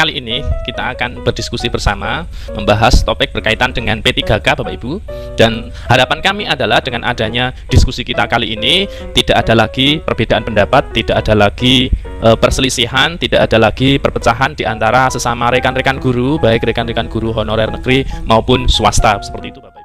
kali ini kita akan berdiskusi bersama membahas topik berkaitan dengan P3K Bapak Ibu. Dan harapan kami adalah dengan adanya diskusi kita kali ini tidak ada lagi perbedaan pendapat, tidak ada lagi perselisihan, tidak ada lagi perpecahan di antara sesama rekan-rekan guru, baik rekan-rekan guru honorer negeri maupun swasta, seperti itu Bapak Ibu.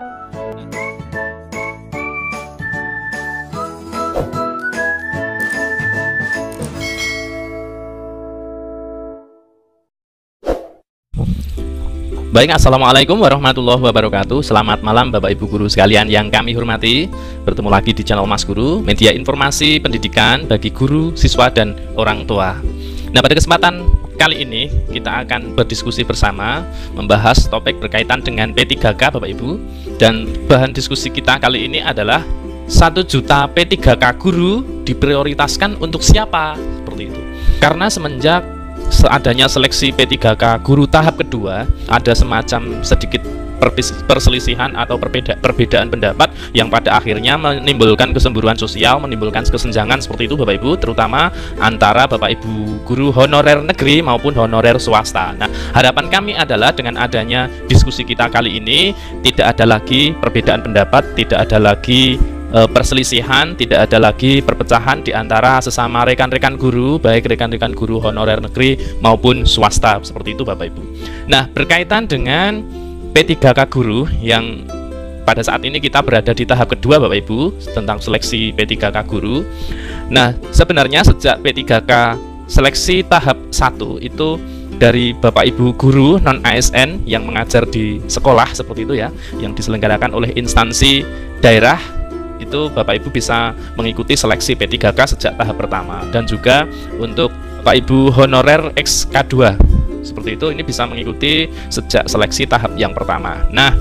Baik, assalamualaikum warahmatullahi wabarakatuh. Selamat malam Bapak Ibu guru sekalian yang kami hormati. Bertemu lagi di channel Mas Guru, media informasi pendidikan bagi guru, siswa, dan orang tua. Nah, pada kesempatan kali ini kita akan berdiskusi bersama membahas topik berkaitan dengan P3K Bapak Ibu. Dan bahan diskusi kita kali ini adalah 1 juta P3K guru diprioritaskan untuk siapa? Seperti itu. Karena semenjak seadanya seleksi P3K guru tahap kedua, ada semacam sedikit perselisihan atau perbedaan pendapat yang pada akhirnya menimbulkan kesemburuan sosial, menimbulkan kesenjangan seperti itu Bapak Ibu, terutama antara Bapak Ibu guru honorer negeri maupun honorer swasta. Nah, harapan kami adalah dengan adanya diskusi kita kali ini tidak ada lagi perbedaan pendapat, tidak ada lagi perselisihan, tidak ada lagi perpecahan di antara sesama rekan-rekan guru, baik rekan-rekan guru honorer negeri maupun swasta, seperti itu Bapak Ibu. Nah, berkaitan dengan P3K guru yang pada saat ini kita berada di tahap kedua Bapak Ibu tentang seleksi P3K guru. Nah, sebenarnya sejak P3K seleksi tahap 1 itu dari Bapak Ibu guru non ASN yang mengajar di sekolah seperti itu ya, yang diselenggarakan oleh instansi daerah, itu Bapak Ibu bisa mengikuti seleksi P3K sejak tahap pertama. Dan juga untuk Bapak Ibu honorer XK2 seperti itu, ini bisa mengikuti sejak seleksi tahap yang pertama. Nah,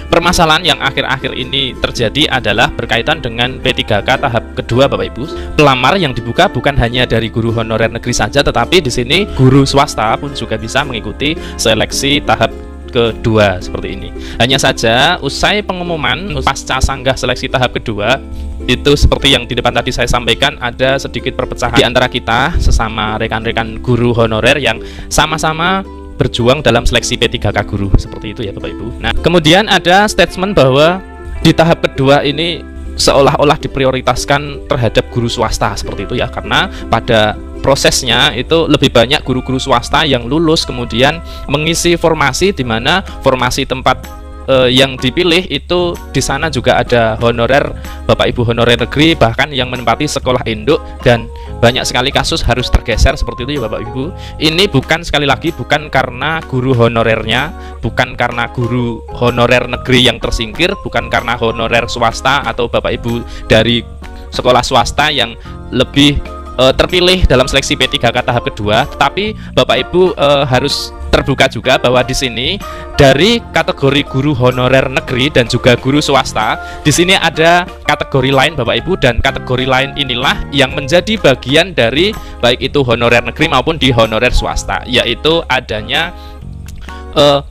permasalahan yang akhir-akhir ini terjadi adalah berkaitan dengan P3K tahap kedua Bapak Ibu. Pelamar yang dibuka bukan hanya dari guru honorer negeri saja, tetapi di sini guru swasta pun juga bisa mengikuti seleksi tahap kedua seperti ini. Hanya saja usai pengumuman pasca sanggah seleksi tahap kedua itu seperti yang di depan tadi saya sampaikan, ada sedikit perpecahan di antara kita sesama rekan-rekan guru honorer yang sama-sama berjuang dalam seleksi P3K guru seperti itu ya Bapak Ibu. Nah, kemudian ada statement bahwa di tahap kedua ini seolah-olah diprioritaskan terhadap guru swasta seperti itu ya, karena pada prosesnya itu lebih banyak guru-guru swasta yang lulus kemudian mengisi formasi, di mana formasi tempat yang dipilih itu di sana juga ada honorer Bapak Ibu honorer negeri, bahkan yang menempati sekolah induk, dan banyak sekali kasus harus tergeser seperti itu ya Bapak Ibu. Ini bukan, sekali lagi, bukan karena guru honorernya, bukan karena guru honorer negeri yang tersingkir, bukan karena honorer swasta atau Bapak Ibu dari sekolah swasta yang lebih terpilih dalam seleksi P3K tahap kedua, tapi Bapak Ibu harus terbuka juga bahwa di sini dari kategori guru honorer negeri dan juga guru swasta, di sini ada kategori lain Bapak Ibu, dan kategori lain inilah yang menjadi bagian dari baik itu honorer negeri maupun di honorer swasta, yaitu adanya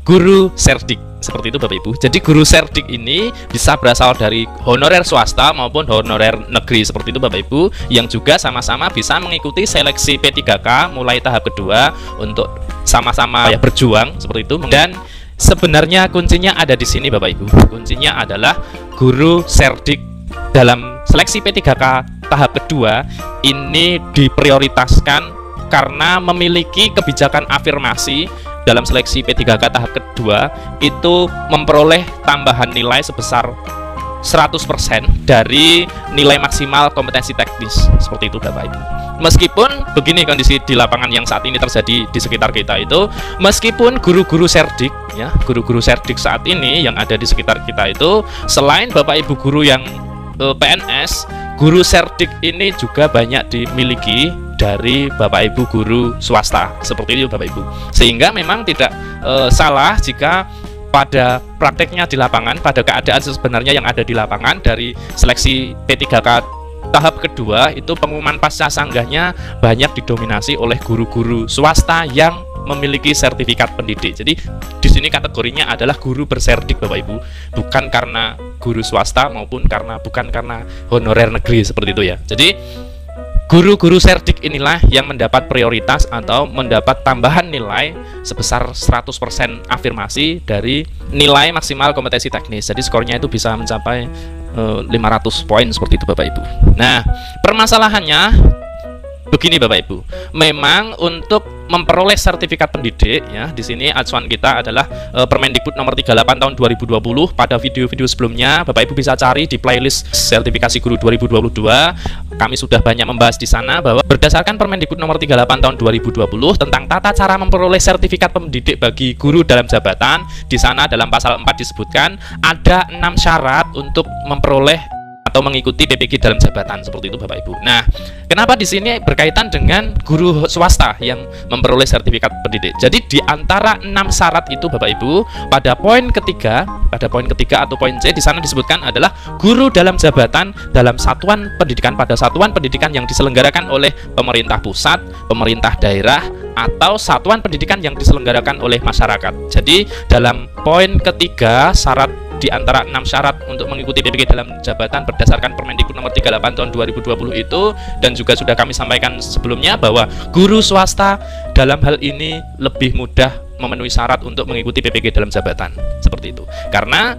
guru serdik seperti itu Bapak Ibu. Jadi guru serdik ini bisa berasal dari honorer swasta maupun honorer negeri seperti itu Bapak Ibu, yang juga sama-sama bisa mengikuti seleksi P3K mulai tahap kedua untuk sama-sama ya berjuang seperti itu. Dan sebenarnya kuncinya ada di sini Bapak Ibu. Kuncinya adalah guru serdik dalam seleksi P3K tahap kedua ini diprioritaskan karena memiliki kebijakan afirmasi. Dalam seleksi P3K tahap kedua itu memperoleh tambahan nilai sebesar 100% dari nilai maksimal kompetensi teknis seperti itu Bapak Ibu. Meskipun begini kondisi di lapangan yang saat ini terjadi di sekitar kita itu, meskipun guru-guru serdik ya, guru-guru serdik saat ini yang ada di sekitar kita itu, selain Bapak Ibu guru yang PNS, guru serdik ini juga banyak dimiliki dari Bapak Ibu guru swasta seperti itu Bapak Ibu. Sehingga memang tidak salah jika pada prakteknya di lapangan, pada keadaan sebenarnya yang ada di lapangan dari seleksi P3K tahap kedua itu pengumuman pasca sanggahnya banyak didominasi oleh guru-guru swasta yang memiliki sertifikat pendidik. Jadi di sini kategorinya adalah guru berserdik Bapak Ibu, bukan karena guru swasta maupun bukan karena honorer negeri seperti itu ya. Jadi guru-guru serdik inilah yang mendapat prioritas atau mendapat tambahan nilai sebesar 100% afirmasi dari nilai maksimal kompetensi teknis. Jadi skornya itu bisa mencapai 500 poin seperti itu Bapak Ibu. Nah, permasalahannya begini Bapak Ibu. Memang untuk memperoleh sertifikat pendidik ya, di sini acuan kita adalah Permendikbud nomor 38 tahun 2020. Pada video-video sebelumnya Bapak Ibu bisa cari di playlist sertifikasi guru 2022. Kami sudah banyak membahas di sana bahwa berdasarkan Permendikbud nomor 38 tahun 2020 tentang tata cara memperoleh sertifikat pendidik bagi guru dalam jabatan, di sana dalam pasal 4 disebutkan ada 6 syarat untuk memperoleh atau mengikuti PPG dalam jabatan seperti itu Bapak Ibu. Nah, kenapa di sini berkaitan dengan guru swasta yang memperoleh sertifikat pendidik? Jadi di antara 6 syarat itu Bapak Ibu, pada poin ketiga atau poin C di sana disebutkan adalah guru dalam jabatan dalam satuan pendidikan pada satuan pendidikan yang diselenggarakan oleh pemerintah pusat, pemerintah daerah, atau satuan pendidikan yang diselenggarakan oleh masyarakat. Jadi dalam poin ketiga syarat di antara 6 syarat untuk mengikuti PPG dalam jabatan berdasarkan Permendikbud nomor 38 tahun 2020 itu, dan juga sudah kami sampaikan sebelumnya bahwa guru swasta dalam hal ini lebih mudah memenuhi syarat untuk mengikuti PPG dalam jabatan seperti itu. Karena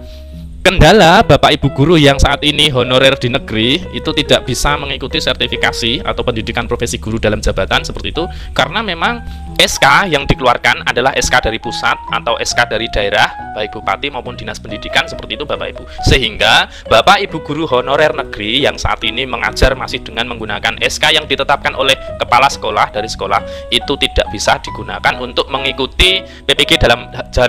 kendala Bapak Ibu guru yang saat ini honorer di negeri itu tidak bisa mengikuti sertifikasi atau pendidikan profesi guru dalam jabatan seperti itu, karena memang SK yang dikeluarkan adalah SK dari pusat atau SK dari daerah, baik bupati maupun dinas pendidikan seperti itu Bapak Ibu. Sehingga Bapak Ibu guru honorer negeri yang saat ini mengajar masih dengan menggunakan SK yang ditetapkan oleh kepala sekolah dari sekolah itu tidak bisa digunakan untuk mengikuti PPG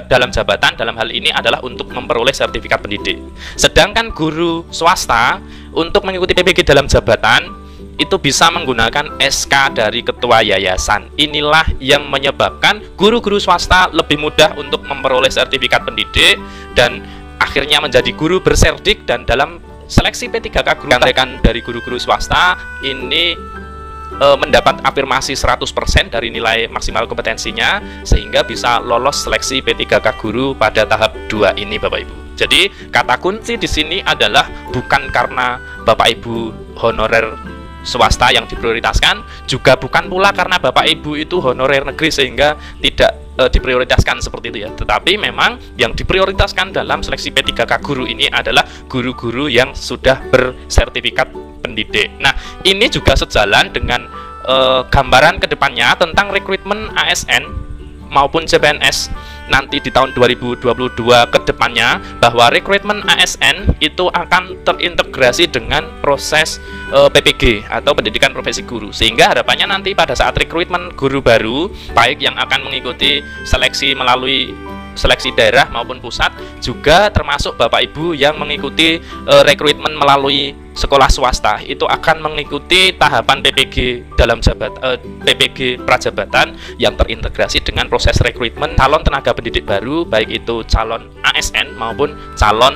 dalam jabatan. Dalam hal ini adalah untuk memperoleh sertifikat pendidik. Sedangkan guru swasta untuk mengikuti PPG dalam jabatan itu bisa menggunakan SK dari ketua yayasan. Inilah yang menyebabkan guru-guru swasta lebih mudah untuk memperoleh sertifikat pendidik dan akhirnya menjadi guru berserdik. Dan dalam seleksi P3K guru yang dari guru-guru swasta ini mendapat afirmasi 100% dari nilai maksimal kompetensinya, sehingga bisa lolos seleksi P3K guru pada tahap 2 ini Bapak Ibu. Jadi kata kunci di sini adalah bukan karena Bapak Ibu honorer swasta yang diprioritaskan, juga bukan pula karena Bapak Ibu itu honorer negeri sehingga tidak diprioritaskan seperti itu ya. Tetapi memang yang diprioritaskan dalam seleksi P3K guru ini adalah guru-guru yang sudah bersertifikat pendidik. Nah, ini juga sejalan dengan gambaran kedepannya tentang rekrutmen ASN maupun CPNS nanti di tahun 2022 ke depannya, bahwa rekrutmen ASN itu akan terintegrasi dengan proses PPG atau pendidikan profesi guru, sehingga harapannya nanti pada saat rekrutmen guru baru, baik yang akan mengikuti seleksi melalui seleksi daerah maupun pusat, juga termasuk Bapak Ibu yang mengikuti rekrutmen melalui sekolah swasta itu akan mengikuti tahapan PPG dalam PPG prajabatan yang terintegrasi dengan proses rekrutmen calon tenaga pendidik baru, baik itu calon ASN maupun calon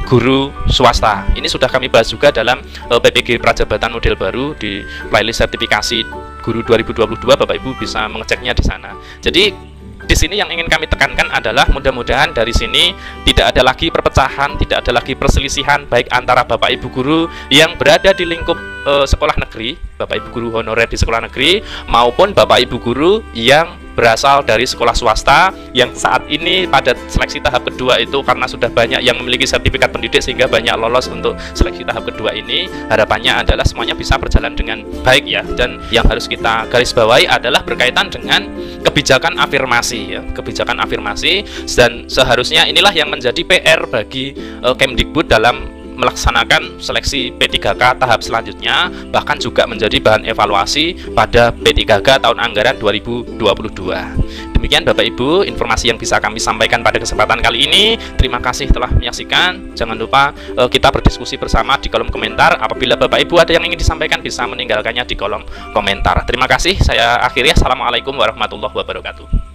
guru swasta. Ini sudah kami bahas juga dalam PPG prajabatan model baru di playlist sertifikasi guru 2022. Bapak Ibu bisa mengeceknya di sana. Jadi di sini yang ingin kami tekankan adalah mudah-mudahan dari sini tidak ada lagi perpecahan, tidak ada lagi perselisihan baik antara Bapak Ibu guru yang berada di lingkup sekolah negeri, Bapak Ibu guru honorer di sekolah negeri, maupun Bapak Ibu guru yang berasal dari sekolah swasta yang saat ini pada seleksi tahap kedua itu karena sudah banyak yang memiliki sertifikat pendidik sehingga banyak lolos untuk seleksi tahap kedua ini. Harapannya adalah semuanya bisa berjalan dengan baik ya, dan yang harus kita garis bawahi adalah berkaitan dengan kebijakan afirmasi ya, kebijakan afirmasi, dan seharusnya inilah yang menjadi PR bagi Kemdikbud dalam melaksanakan seleksi P3K tahap selanjutnya, bahkan juga menjadi bahan evaluasi pada P3K tahun anggaran 2022. Demikian Bapak Ibu informasi yang bisa kami sampaikan pada kesempatan kali ini. Terima kasih telah menyaksikan. Jangan lupa kita berdiskusi bersama di kolom komentar. Apabila Bapak Ibu ada yang ingin disampaikan bisa meninggalkannya di kolom komentar. Terima kasih. Saya akhiri. Assalamualaikum warahmatullahi wabarakatuh.